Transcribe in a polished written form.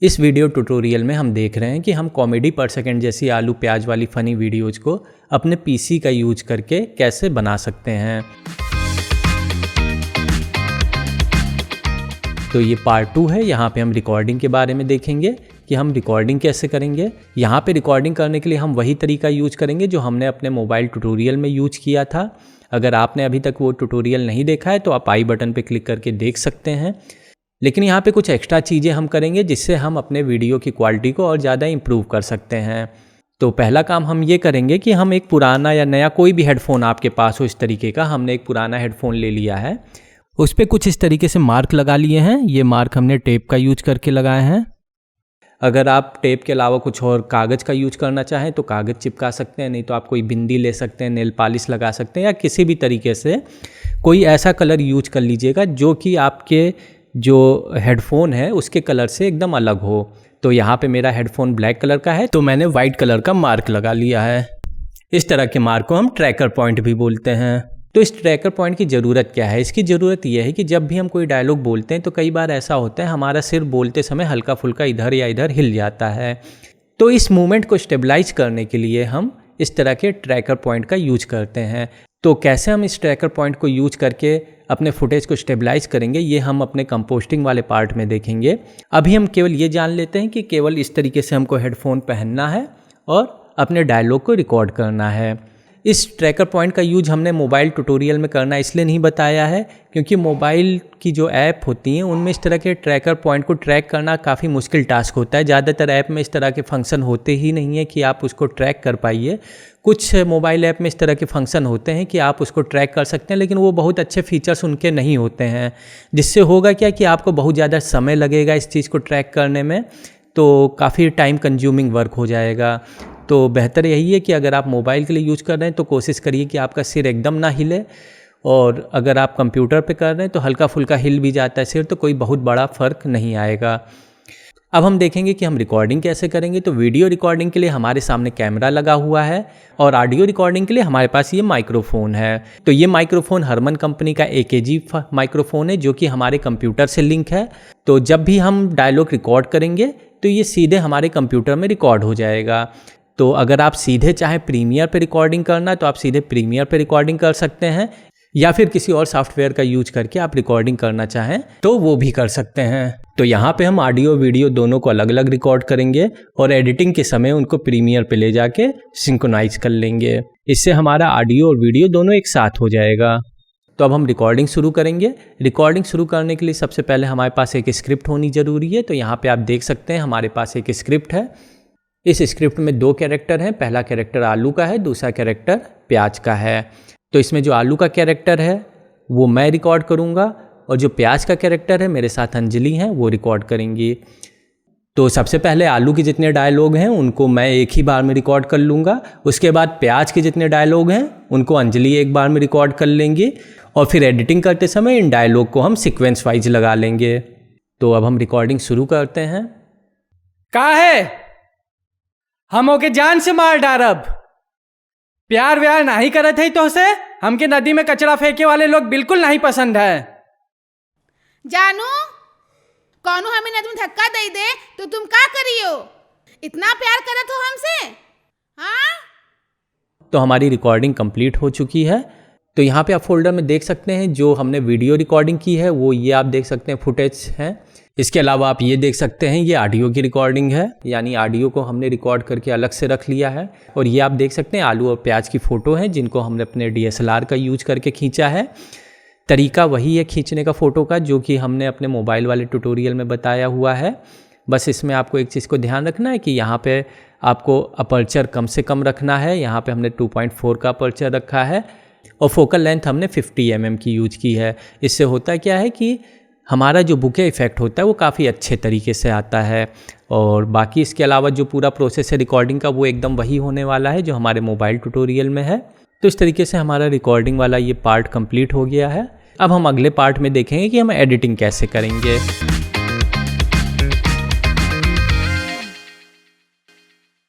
इस video tutorial में हम देख रहे हैं कि हम कॉमेडी पर सेकंड जैसी आलू प्याज वाली फ़नी वीडियोज़ को अपने पीसी का यूज करके कैसे बना सकते हैं। तो ये पार्ट 2 है। यहाँ पे हम रिकॉर्डिंग के बारे में देखेंगे कि हम रिकॉर्डिंग कैसे करेंगे। यहाँ पे रिकॉर्डिंग करने के लिए हम वही तरीका यूज करेंगे जो हमने अपने मोबाइल ट्यूटोरियल में यूज किया था। अगर आपने अभी तक वो ट्यूटोरियल नहीं देखा है तो आप आई बटन पे क्लिक करके देख सकते हैं। लेकिन यहाँ पे कुछ एक्स्ट्रा चीज़ें हम करेंगे जिससे हम अपने वीडियो की क्वालिटी को और ज़्यादा इम्प्रूव कर सकते हैं। तो पहला काम हम ये करेंगे कि हम एक पुराना या नया कोई भी हेडफोन आपके पास हो इस तरीके का, हमने एक पुराना हेडफोन ले लिया है, उस पर कुछ इस तरीके से मार्क लगा लिए हैं। ये मार्क हमने टेप का यूज करके लगाए हैं। अगर आप टेप के अलावा कुछ और कागज़ का यूज करना चाहें तो कागज़ चिपका सकते हैं, नहीं तो आप कोई बिंदी ले सकते हैं, नेल पॉलिश लगा सकते हैं, या किसी भी तरीके से कोई ऐसा कलर यूज कर लीजिएगा जो कि आपके जो हेडफोन है उसके कलर से एकदम अलग हो। तो यहाँ पे मेरा हेडफोन ब्लैक कलर का है तो मैंने वाइट कलर का मार्क लगा लिया है। इस तरह के मार्क को हम ट्रैकर पॉइंट भी बोलते हैं। तो इस ट्रैकर पॉइंट की ज़रूरत क्या है? इसकी ज़रूरत यह है कि जब भी हम कोई डायलॉग बोलते हैं तो कई बार ऐसा होता है हमारा सिर बोलते समय हल्का फुल्का इधर या इधर हिल जाता है। तो इस मूवमेंट को स्टेबलाइज करने के लिए हम इस तरह के ट्रैकर पॉइंट का यूज करते हैं। तो कैसे हम इस ट्रैकर पॉइंट को यूज करके अपने फुटेज को स्टेबलाइज करेंगे ये हम अपने कंपोस्टिंग वाले पार्ट में देखेंगे। अभी हम केवल ये जान लेते हैं कि केवल इस तरीके से हमको हेडफोन पहनना है और अपने डायलॉग को रिकॉर्ड करना है। इस ट्रैकर पॉइंट का यूज हमने मोबाइल ट्यूटोरियल में करना इसलिए नहीं बताया है क्योंकि मोबाइल की जो ऐप होती हैं उनमें इस तरह के ट्रैकर पॉइंट को ट्रैक करना काफ़ी मुश्किल टास्क होता है। ज़्यादातर ऐप में इस तरह के फंक्शन होते ही नहीं है कि आप उसको ट्रैक कर पाइए। कुछ मोबाइल ऐप में इस तरह के फंक्शन होते हैं कि आप उसको ट्रैक कर सकते हैं, लेकिन वो बहुत अच्छे फीचर्स उनके नहीं होते हैं, जिससे होगा क्या कि आपको बहुत ज़्यादा समय लगेगा इस चीज़ को ट्रैक करने में, तो काफ़ी टाइम कंज्यूमिंग वर्क हो जाएगा। तो बेहतर यही है कि अगर आप मोबाइल के लिए यूज़ कर रहे हैं तो कोशिश करिए कि आपका सिर एकदम ना हिले, और अगर आप कंप्यूटर पे कर रहे हैं तो हल्का फुल्का हिल भी जाता है सिर तो कोई बहुत बड़ा फ़र्क नहीं आएगा। अब हम देखेंगे कि हम रिकॉर्डिंग कैसे करेंगे। तो वीडियो रिकॉर्डिंग के लिए हमारे सामने कैमरा लगा हुआ है और ऑडियो रिकॉर्डिंग के लिए हमारे पास ये माइक्रोफोन है। तो ये माइक्रोफोन हरमन कंपनी का AKG माइक्रोफोन है जो कि हमारे कंप्यूटर से लिंक है। तो जब भी हम डायलॉग रिकॉर्ड करेंगे तो ये सीधे हमारे कंप्यूटर में रिकॉर्ड हो जाएगा। तो अगर आप सीधे चाहे प्रीमियर पे रिकॉर्डिंग करना तो आप सीधे प्रीमियर पे रिकॉर्डिंग कर सकते हैं, या फिर किसी और सॉफ्टवेयर का यूज करके आप रिकॉर्डिंग करना चाहें तो वो भी कर सकते हैं। तो यहाँ पे हम ऑडियो वीडियो दोनों को अलग अलग रिकॉर्ड करेंगे और एडिटिंग के समय उनको प्रीमियर पे ले जाके सिंक्रोनाइज कर लेंगे। इससे हमारा ऑडियो और वीडियो दोनों एक साथ हो जाएगा। तो अब हम रिकॉर्डिंग शुरू करेंगे। रिकॉर्डिंग शुरू करने के लिए सबसे पहले हमारे पास एक स्क्रिप्ट होनी ज़रूरी है। तो यहाँ पर आप देख सकते हैं हमारे पास एक स्क्रिप्ट है। इस स्क्रिप्ट में 2 कैरेक्टर हैं। पहला कैरेक्टर आलू का है, दूसरा कैरेक्टर प्याज का है। तो इसमें जो आलू का कैरेक्टर है वो मैं रिकॉर्ड करूँगा और जो प्याज का कैरेक्टर है मेरे साथ अंजलि हैं वो रिकॉर्ड करेंगी। तो सबसे पहले आलू के जितने डायलॉग हैं उनको मैं एक ही बार में रिकॉर्ड कर लूँगा। उसके बाद प्याज के जितने डायलॉग हैं उनको अंजलि एक बार में रिकॉर्ड कर लेंगी और फिर एडिटिंग करते समय इन डायलॉग को हम सीक्वेंस वाइज लगा लेंगे। तो अब हम रिकॉर्डिंग शुरू करते हैं। का है हम ओके जान से मार डारब, प्यार व्यार नहीं करत है तो से हमके नदी में कचरा फेंके वाले लोग बिल्कुल नहीं पसंद है। जानू कौनो हमें नदी में धक्का दे दे तो तुम का करियो? इतना प्यार करत हो हमसे? हाँ? तो हमारी रिकॉर्डिंग कंप्लीट हो चुकी है। तो यहाँ पे आप फोल्डर में देख सकते हैं जो हमने वीडियो रिकॉर्डिंग की है वो ये आप देख सकते हैं फुटेज है। इसके अलावा आप ये देख सकते हैं ये ऑडियो की रिकॉर्डिंग है, यानी ऑडियो को हमने रिकॉर्ड करके अलग से रख लिया है। और ये आप देख सकते हैं आलू और प्याज की फ़ोटो हैं जिनको हमने अपने DSLR का यूज करके खींचा है। तरीका वही है खींचने का फ़ोटो का जो कि हमने अपने मोबाइल वाले ट्यूटोरियल में बताया हुआ है। बस इसमें आपको एक चीज़ को ध्यान रखना है कि यहाँ पे आपको अपर्चर कम से कम रखना है। यहाँ पे हमने 2.4 का अपर्चर रखा है और फोकल लेंथ हमने 50 mm की यूज की है। इससे होता क्या है कि हमारा जो बुके इफ़ेक्ट होता है वो काफ़ी अच्छे तरीके से आता है। और बाकी इसके अलावा जो पूरा प्रोसेस है रिकॉर्डिंग का वो एकदम वही होने वाला है जो हमारे मोबाइल ट्यूटोरियल में है। तो इस तरीके से हमारा रिकॉर्डिंग वाला ये पार्ट कंप्लीट हो गया है। अब हम अगले पार्ट में देखेंगे कि हम एडिटिंग कैसे करेंगे।